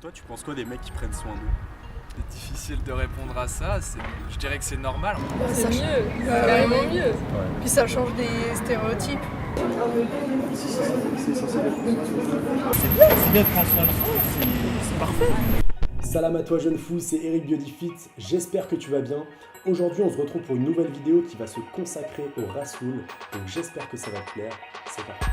Toi, tu penses quoi des mecs qui prennent soin d'eux? C'est difficile de répondre à ça, je dirais que c'est normal. C'est mieux, c'est carrément mieux. Puis ça change des stéréotypes. C'est bien de prendre soin de soi, c'est parfait. Salam à toi jeune fou, c'est Eric Biodifit, j'espère que tu vas bien. Aujourd'hui on se retrouve pour une nouvelle vidéo qui va se consacrer au Rassoul, donc j'espère que ça va te plaire, c'est parti.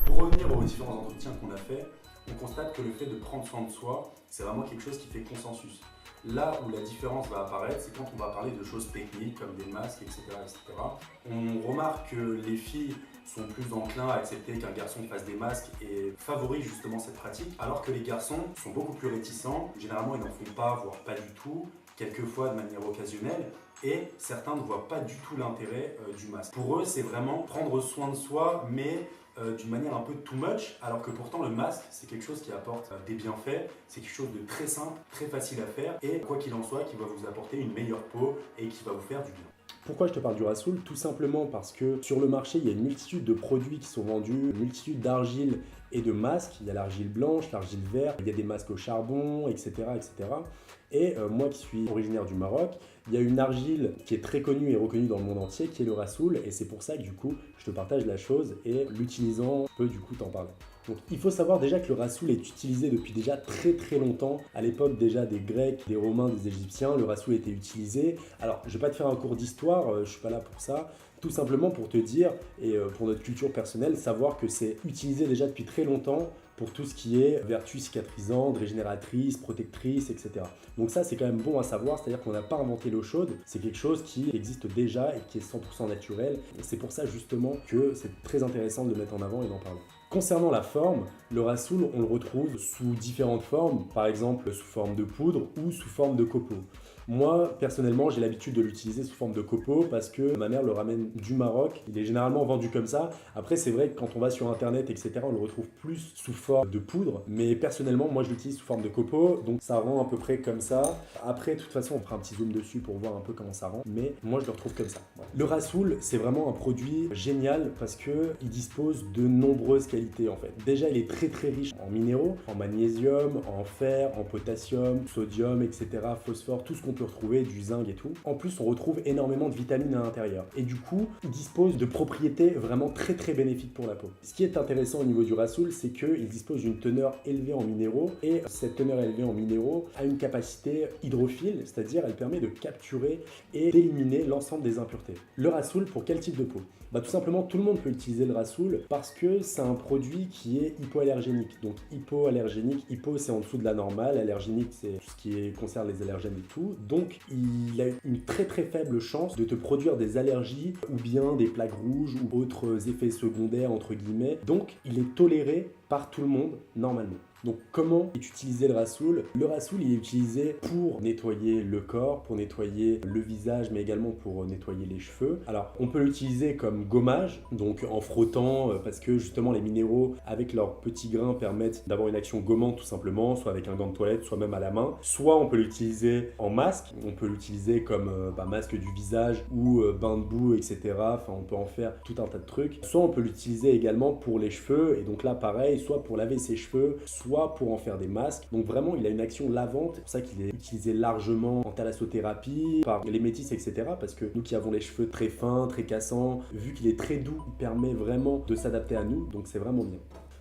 Pour revenir aux différents entretiens qu'on a fait, on constate que le fait de prendre soin de soi, c'est vraiment quelque chose qui fait consensus. Là où la différence va apparaître, c'est quand on va parler de choses techniques comme des masques, etc., etc. On remarque que les filles sont plus enclins à accepter qu'un garçon fasse des masques et favorisent justement cette pratique, alors que les garçons sont beaucoup plus réticents. Généralement, ils n'en font pas, voire pas du tout, quelquefois de manière occasionnelle, et certains ne voient pas du tout l'intérêt du masque. Pour eux, c'est vraiment prendre soin de soi, mais d'une manière un peu too much, alors que pourtant le masque c'est quelque chose qui apporte des bienfaits, c'est quelque chose de très simple, très facile à faire et quoi qu'il en soit qui va vous apporter une meilleure peau et qui va vous faire du bien. Pourquoi je te parle du Rassoul? Tout simplement parce que sur le marché il y a une multitude de produits qui sont vendus, une multitude d'argiles et de masques. Il y a l'argile blanche, l'argile verte, il y a des masques au charbon, etc. etc. Et moi qui suis originaire du Maroc, il y a une argile qui est très connue et reconnue dans le monde entier, qui est le Rassoul, et c'est pour ça que du coup, je te partage la chose, et l'utilisant, je peux du coup t'en parler. Donc il faut savoir déjà que le Rassoul est utilisé depuis déjà très très longtemps. À l'époque déjà des Grecs, des Romains, des Égyptiens, le Rassoul était utilisé. Alors je vais pas te faire un cours d'histoire, je suis pas là pour ça. Tout simplement pour te dire, et pour notre culture personnelle, savoir que c'est utilisé déjà depuis très longtemps pour tout ce qui est vertus cicatrisantes, régénératrices, protectrices, etc. Donc ça c'est quand même bon à savoir, c'est-à-dire qu'on n'a pas inventé l'eau chaude, c'est quelque chose qui existe déjà et qui est 100% naturel. Et c'est pour ça justement que c'est très intéressant de le mettre en avant et d'en parler. Concernant la forme, le Rassoul, on le retrouve sous différentes formes, par exemple sous forme de poudre ou sous forme de copeaux. Moi, personnellement, j'ai l'habitude de l'utiliser sous forme de copeaux parce que ma mère le ramène du Maroc. Il est généralement vendu comme ça. Après, c'est vrai que quand on va sur Internet, etc., on le retrouve plus sous forme de poudre. Mais personnellement, moi, je l'utilise sous forme de copeaux. Donc, ça rend à peu près comme ça. Après, de toute façon, on fera un petit zoom dessus pour voir un peu comment ça rend. Mais moi, je le retrouve comme ça. Voilà. Le Rassoul, c'est vraiment un produit génial parce qu'il dispose de nombreuses qualités, en fait. Déjà, il est très, très riche en minéraux, en magnésium, en fer, en potassium, sodium, etc., phosphore, tout ce qu'on peut retrouver, du zinc et tout. En plus, on retrouve énormément de vitamines à l'intérieur. Et du coup, il dispose de propriétés vraiment très très bénéfiques pour la peau. Ce qui est intéressant au niveau du Rassoul, c'est qu'il dispose d'une teneur élevée en minéraux. Et cette teneur élevée en minéraux a une capacité hydrophile, c'est-à-dire elle permet de capturer et d'éliminer l'ensemble des impuretés. Le Rassoul, pour quel type de peau? Tout simplement, tout le monde peut utiliser le Rassoul parce que c'est un produit qui est hypoallergénique. Donc hypoallergénique, hypo c'est en dessous de la normale, allergénique c'est tout ce qui concerne les allergènes et tout. Donc il a une très très faible chance de te produire des allergies ou bien des plaques rouges ou autres effets secondaires entre guillemets. Donc il est toléré par tout le monde normalement. Donc comment est utilisé le Rassoul? Le Rassoul il est utilisé pour nettoyer le corps, pour nettoyer le visage, mais également pour nettoyer les cheveux. Alors on peut l'utiliser comme gommage, donc en frottant, parce que justement les minéraux avec leurs petits grains permettent d'avoir une action gommante tout simplement, soit avec un gant de toilette, soit même à la main. Soit on peut l'utiliser en masque, on peut l'utiliser comme masque du visage ou bain de boue, etc. Enfin on peut en faire tout un tas de trucs. Soit on peut l'utiliser également pour les cheveux, et donc là pareil, soit pour laver ses cheveux, soit pour en faire des masques. Donc vraiment il a une action lavante, c'est pour ça qu'il est utilisé largement en thalassothérapie par les métis, etc. Parce que nous qui avons les cheveux très fins, très cassants, vu qu'il est très doux, il permet vraiment de s'adapter à nous, donc c'est vraiment bien.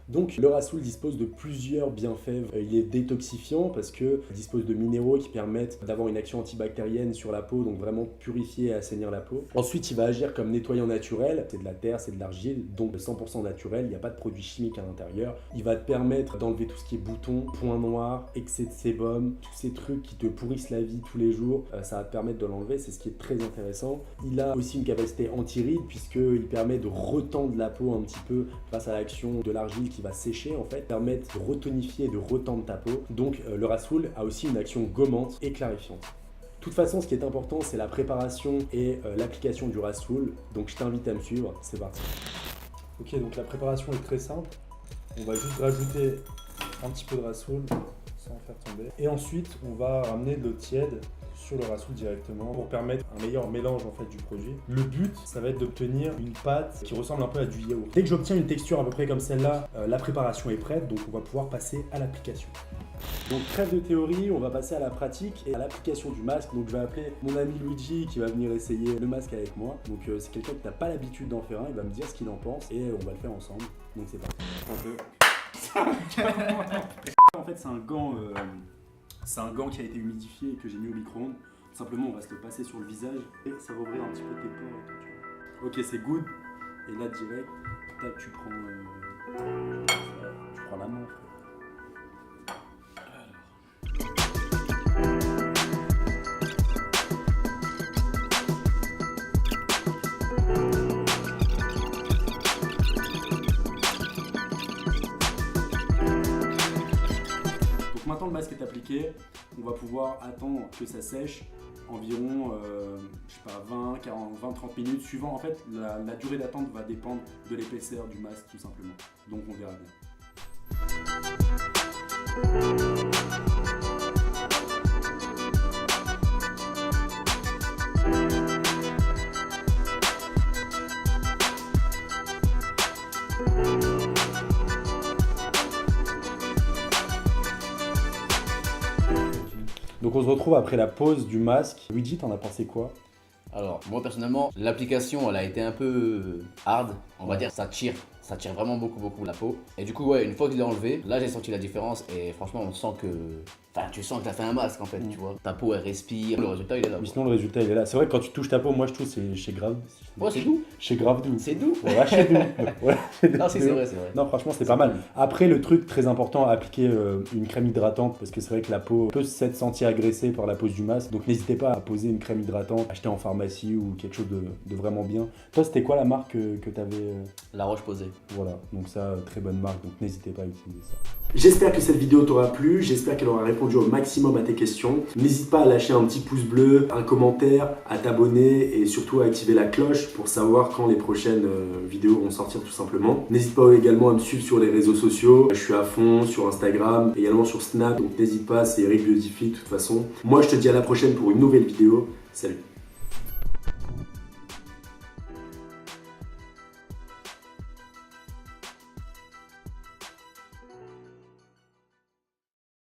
Donc le Rassoul dispose de plusieurs bienfaits. Il est détoxifiant parce qu'il dispose de minéraux qui permettent d'avoir une action antibactérienne sur la peau, donc vraiment purifier et assainir la peau. Ensuite, il va agir comme nettoyant naturel. C'est de la terre, c'est de l'argile, donc 100% naturel. Il n'y a pas de produits chimiques à l'intérieur. Il va te permettre d'enlever tout ce qui est boutons, points noirs, excès de sébum, tous ces trucs qui te pourrissent la vie tous les jours. Ça va te permettre de l'enlever, c'est ce qui est très intéressant. Il a aussi une capacité anti-rides puisqu'il permet de retendre la peau un petit peu grâce à l'action de l'argile qui va sécher en fait, permettre de retonifier et de retendre ta peau. Donc le Rassoul a aussi une action gommante et clarifiante. De toute façon, ce qui est important, c'est la préparation et l'application du Rassoul. Donc je t'invite à me suivre, c'est parti. Ok, donc la préparation est très simple. On va juste rajouter un petit peu de Rassoul sans faire tomber. Et ensuite, on va ramener de l'eau tiède sur le rasout directement pour permettre un meilleur mélange en fait du produit. Le but, ça va être d'obtenir une pâte qui ressemble un peu à du yaourt. Dès que j'obtiens une texture à peu près comme celle-là, la préparation est prête, donc on va pouvoir passer à l'application. Donc trêve de théorie, on va passer à la pratique et à l'application du masque. Donc je vais appeler mon ami Luigi qui va venir essayer le masque avec moi. Donc c'est quelqu'un qui n'a pas l'habitude d'en faire un, il va me dire ce qu'il en pense et on va le faire ensemble. Donc c'est parti. En fait c'est un gant qui a été humidifié et que j'ai mis au micro-ondes. Simplement on va se le passer sur le visage et ça va ouvrir un petit peu tes pores. Ok, c'est good. Et là direct, tac, tu prends la main. Maintenant le masque est appliqué, on va pouvoir attendre que ça sèche environ 20-30 minutes suivant. En fait la durée d'attente va dépendre de l'épaisseur du masque tout simplement, donc on verra bien. Donc on se retrouve après la pose du masque. Luigi, t'en as pensé quoi? Alors, moi personnellement, l'application elle a été un peu hard, on va dire, ça tire vraiment beaucoup la peau. Et du coup, ouais, une fois que je l'ai enlevé, là j'ai senti la différence et franchement, on sent que. Enfin, tu sens que t'as fait un masque en fait, tu vois. Ta peau elle respire, le résultat il est là. Oui, sinon le résultat il est là. C'est vrai que quand tu touches ta peau, moi je trouve c'est chez grave. Ouais, c'est doux. Chez grave doux. C'est doux. Voilà, chez doux. Ouais, non, c'est vrai. Non, franchement, c'est pas mal. Après, le truc très important, appliquer une crème hydratante parce que c'est vrai que la peau peut s'être sentie agressée par la pose du masque. Donc n'hésitez pas à poser une crème hydratante, acheter en pharmacie ou quelque chose de vraiment bien. Toi, c'était quoi la marque que t'avais La Roche-Posay. Voilà, donc ça, très bonne marque, donc n'hésitez pas à utiliser ça. J'espère que cette vidéo t'aura plu, j'espère qu'elle aura répondu au maximum à tes questions. N'hésite pas à lâcher un petit pouce bleu, un commentaire, à t'abonner et surtout à activer la cloche pour savoir quand les prochaines vidéos vont sortir tout simplement. N'hésite pas également à me suivre sur les réseaux sociaux. Je suis à fond sur Instagram, également sur Snap, donc n'hésite pas, c'est Eric Biodify de toute façon. Moi je te dis à la prochaine pour une nouvelle vidéo. Salut!